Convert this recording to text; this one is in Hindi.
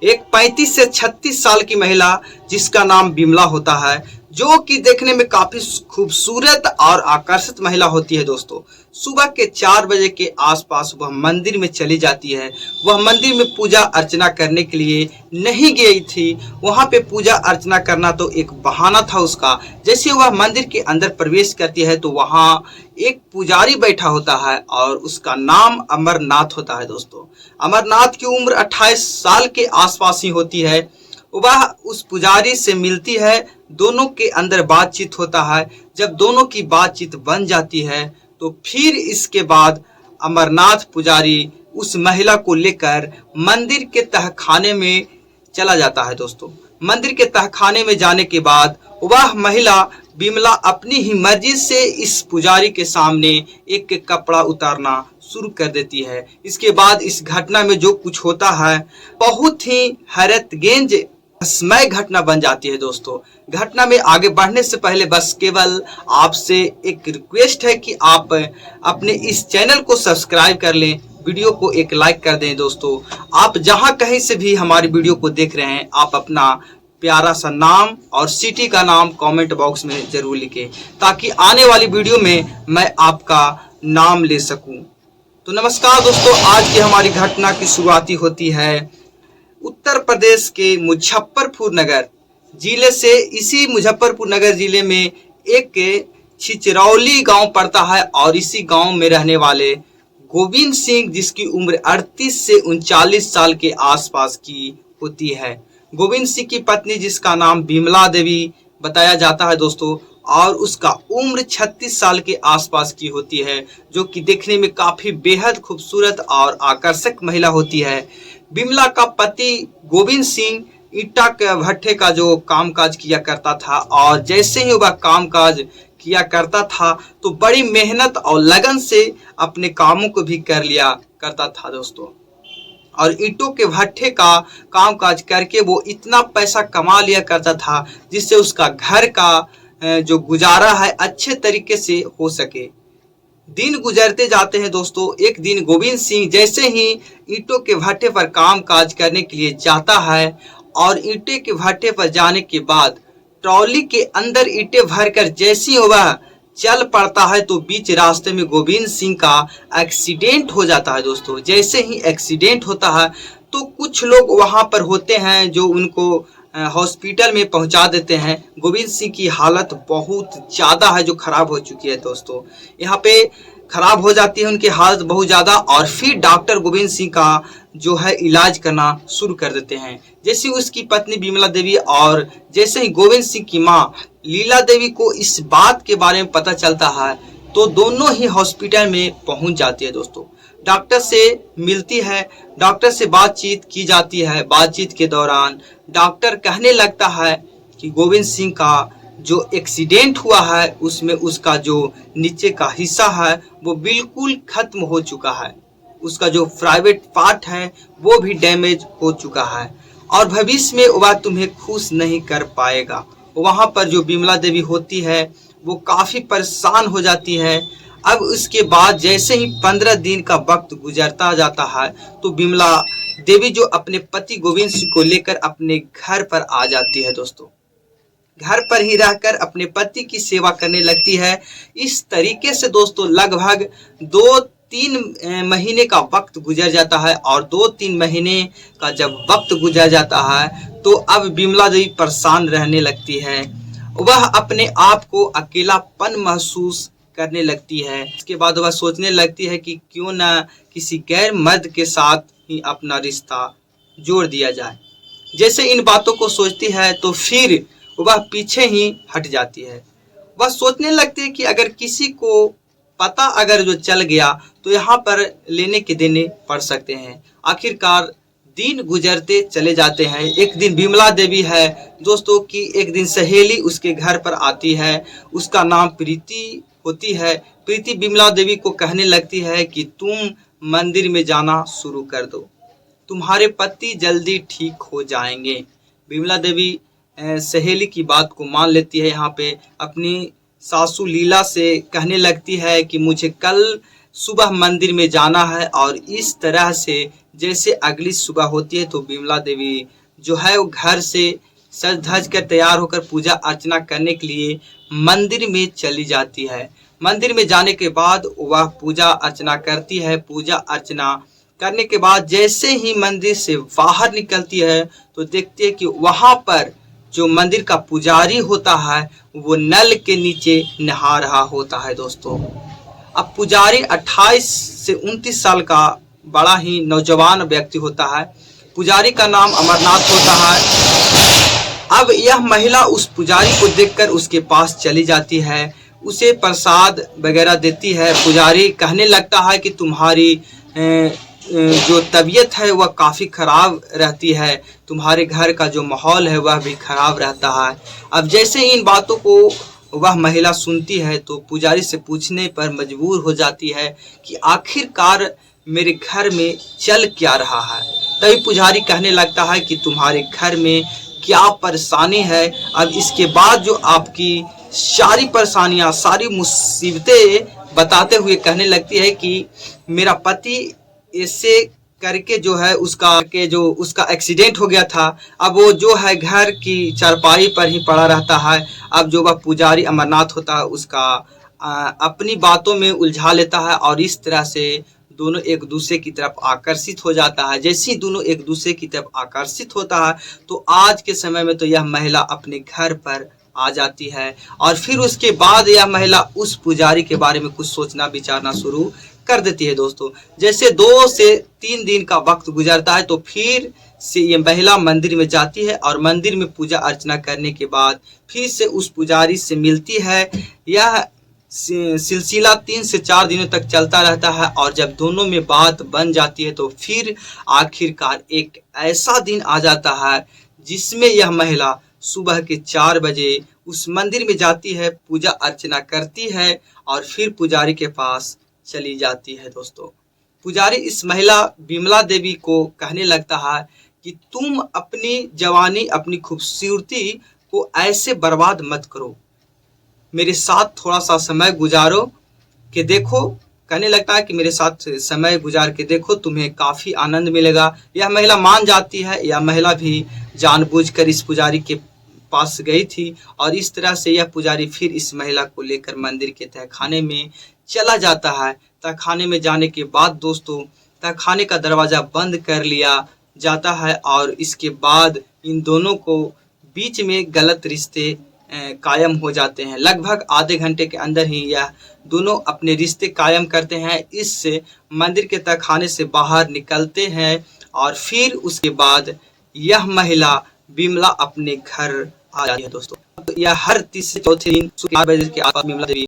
एक 35 से 36 साल की महिला जिसका नाम बिमला होता है, जो कि देखने में काफी खूबसूरत और आकर्षित महिला होती है दोस्तों। सुबह के 4 बजे के आसपास वह मंदिर में चली जाती है। वह मंदिर में पूजा अर्चना करने के लिए नहीं गई थी। वहां पे पूजा अर्चना करना तो एक बहाना था उसका। जैसे वह मंदिर के अंदर प्रवेश करती है तो वहां एक पुजारी बैठा होता है और उसका नाम अमरनाथ होता है दोस्तों। अमरनाथ की उम्र 28 साल के आसपास ही होती है। वह उस पुजारी से मिलती है, दोनों के अंदर बातचीत होता है। जब दोनों की बातचीत बन जाती है तो फिर इसके बाद अमरनाथ पुजारी उस महिला को लेकर मंदिर के तहखाने में चला जाता है दोस्तों। मंदिर के तहखाने में जाने के बाद वह महिला बिमला अपनी ही मर्जी से इस पुजारी के सामने एक एक कपड़ा उतारना शुरू कर देती है। इसके बाद इस घटना में जो कुछ होता है बहुत ही हैरतगेंज समय घटना बन जाती है दोस्तों। घटना में आगे बढ़ने से पहले बस केवल आपसे एक रिक्वेस्ट है कि आप अपने इस चैनल को सब्सक्राइब कर लें, वीडियो को एक लाइक कर दें दोस्तों। आप जहां कहीं से भी हमारी वीडियो को देख रहे हैं, आप अपना प्यारा सा नाम और सिटी का नाम कमेंट बॉक्स में जरूर लिखें, ताकि आने वाली वीडियो में मैं आपका नाम ले सकूं। तो नमस्कार दोस्तों, आज की हमारी घटना की शुरुआती होती है उत्तर प्रदेश के मुजफ्फरपुर नगर जिले से। इसी मुजफ्फरपुर नगर जिले में एक छिचरौली गांव पड़ता है और इसी गांव में रहने वाले गोविंद सिंह, जिसकी उम्र 38 से 39 साल के आसपास की होती है। गोविंद सिंह की पत्नी जिसका नाम बिमला देवी बताया जाता है दोस्तों, और उसका उम्र 36 साल के आसपास की होती है, जो कि देखने में काफी बेहद खूबसूरत और आकर्षक महिला होती है। बिमला का पति गोविंद सिंह ईटा के भट्ठे का जो कामकाज किया करता था, और जैसे ही वह कामकाज किया करता था तो बड़ी मेहनत और लगन से अपने कामों को भी कर लिया करता था दोस्तों। और ईंटों के भट्ठे का कामकाज करके वो इतना पैसा कमा लिया करता था जिससे उसका घर का जो गुजारा है अच्छे तरीके से हो सके। दिन गुजरते जाते हैं दोस्तों। एक दिन गोविंद सिंह जैसे ही ईंटों के भट्ठे पर काम काज करने के लिए जाता है, और ईंटे के भट्ठे पर जाने के बाद ट्रॉली के अंदर ईंटें भरकर जैसे ही वह चल पड़ता है तो बीच रास्ते में गोविंद सिंह का एक्सीडेंट हो जाता है दोस्तों। जैसे ही एक्सीडेंट होता है तो कुछ लोग वहां पर होते हैं जो उनको हॉस्पिटल में पहुंचा देते हैं। गोविंद सिंह की हालत बहुत ज़्यादा है, जो खराब हो चुकी है दोस्तों। यहाँ पे खराब हो जाती है उनकी हालत बहुत ज़्यादा, और फिर डॉक्टर गोविंद सिंह का जो है इलाज करना शुरू कर देते हैं। जैसे उसकी पत्नी बिमला देवी और जैसे ही गोविंद सिंह की माँ लीला देवी को इस बात के बारे में पता चलता है तो दोनों ही हॉस्पिटल में पहुंच जाती है दोस्तों। डॉक्टर से मिलती है, डॉक्टर से बातचीत की जाती है। बातचीत के दौरान डॉक्टर कहने लगता है कि गोविंद सिंह का जो एक्सीडेंट हुआ है उसमें उसका जो नीचे का हिस्सा है वो बिल्कुल खत्म हो चुका है। उसका जो प्राइवेट पार्ट है वो भी डैमेज हो चुका है, और भविष्य में वह तुम्हें खुश नहीं कर पाएगा। वहां पर जो बिमला देवी होती है वो काफी परेशान हो जाती है। अब उसके बाद जैसे ही 15 दिन का वक्त गुजरता जाता है तो बिमला देवी जो अपने पति गोविंद सिंह को लेकर अपने घर पर आ जाती है दोस्तों। घर पर ही रहकर अपने पति की सेवा करने लगती है। इस तरीके से दोस्तों लगभग 2-3 महीने का वक्त गुजर जाता है, और 2-3 महीने का जब वक्त गुजर जाता है तो अब बिमला देवी परेशान रहने लगती है। वह अपने आप को अकेलापन महसूस करने लगती है। इसके बाद वह सोचने लगती है कि क्यों ना किसी गैर मर्द के साथ ही अपना रिश्ता जोड़ दिया जाए। जैसे इन बातों को सोचती है तो फिर वह पीछे ही हट जाती है। वह सोचने लगती है कि अगर किसी को पता अगर जो चल गया तो यहाँ पर लेने के देने पड़ सकते हैं। आखिरकार दिन गुजरते चले जाते हैं। एक दिन बिमला देवी है दोस्तों की एक दिन सहेली उसके घर पर आती है। उसका नाम प्रीति होती है। प्रीति बिमला देवी को कहने लगती है कि तुम मंदिर में जाना शुरू कर दो, तुम्हारे पति जल्दी ठीक हो जाएंगे। बिमला देवी सहेली की बात को मान लेती है। यहाँ पे अपनी सासू लीला से कहने लगती है कि मुझे कल सुबह मंदिर में जाना है, और इस तरह से जैसे अगली सुबह होती है तो विमला देवी जो है वो घर से सज धज कर तैयार होकर पूजा अर्चना करने के लिए मंदिर में चली जाती है। मंदिर में जाने के बाद वह पूजा अर्चना करती है। पूजा अर्चना करने के बाद जैसे ही मंदिर से बाहर निकलती है तो देखती है कि वहां पर जो मंदिर का पुजारी होता है वो नल के नीचे नहा रहा होता है दोस्तों। अब पुजारी 28 से 29 साल का बड़ा ही नौजवान व्यक्ति होता है। पुजारी का नाम अमरनाथ होता है। अब यह महिला उस पुजारी को देखकर उसके पास चली जाती है, उसे प्रसाद वगैरह देती है। पुजारी कहने लगता है कि तुम्हारी जो तबीयत है वह काफ़ी ख़राब रहती है, तुम्हारे घर का जो माहौल है वह भी ख़राब रहता है। अब जैसे इन बातों को वह महिला सुनती है तो पुजारी से पूछने पर मजबूर हो जाती है कि आखिरकार मेरे घर में चल क्या रहा है। तभी पुजारी कहने लगता है कि तुम्हारे घर में क्या परेशानी है। अब इसके बाद जो आपकी सारी परेशानियां, सारी मुसीबतें बताते हुए कहने लगती है कि मेरा पति ऐसे करके जो है उसका एक्सीडेंट हो गया था। अब वो जो है घर की चारपाई पर ही पड़ा रहता है। अब जो वह पुजारी अमरनाथ होता है उसका अपनी बातों में उलझा लेता है और इस तरह से दोनों एक दूसरे की तरफ आकर्षित हो जाता है। जैसे ही दोनों एक दूसरे की तरफ आकर्षित होता है तो आज के समय में तो यह महिला अपने घर पर आ जाती है और फिर उसके बाद यह महिला उस पुजारी के बारे में कुछ सोचना विचारना शुरू कर देती है दोस्तों। जैसे 2 से 3 दिन का वक्त गुजरता है तो फिर से ये महिला मंदिर में जाती है और मंदिर में पूजा अर्चना करने के बाद फिर से उस पुजारी से मिलती है। यह सिलसिला 3 से 4 दिनों तक चलता रहता है और जब दोनों में बात बन जाती है तो फिर आखिरकार एक ऐसा दिन आ जाता है जिसमें यह महिला सुबह के 4 बजे उस मंदिर में जाती है, पूजा अर्चना करती है और फिर पुजारी के पास चली जाती है दोस्तों। पुजारी इस महिला विमला देवी को कहने लगता है कि तुम अपनी जवानी, अपनी खूबसूरती को ऐसे बर्बाद मत करो, मेरे साथ थोड़ा सा समय गुजारो के देखो। कहने लगता है कि मेरे साथ समय गुजार के देखो, तुम्हें काफ़ी आनंद मिलेगा। यह महिला मान जाती है। यह महिला भी जानबूझकर इस पुजारी के पास गई थी और इस तरह से यह पुजारी फिर इस महिला को लेकर मंदिर के तहखाने में चला जाता है। तहखाने में जाने के बाद दोस्तों तहखाने का दरवाज़ा बंद कर लिया जाता है और इसके बाद इन दोनों को बीच में गलत रिश्ते कायम हो जाते हैं। लगभग आधे घंटे के अंदर ही यह दोनों अपने रिश्ते कायम करते हैं। इस मंदिर के तहखाने से बाहर निकलते हैं और फिर उसके बाद यह महिला विमला अपने घर आ जाती है दोस्तों। यह हर तीसरे चौथे दिन सुबह 4 बजे के आसपास विमला देवी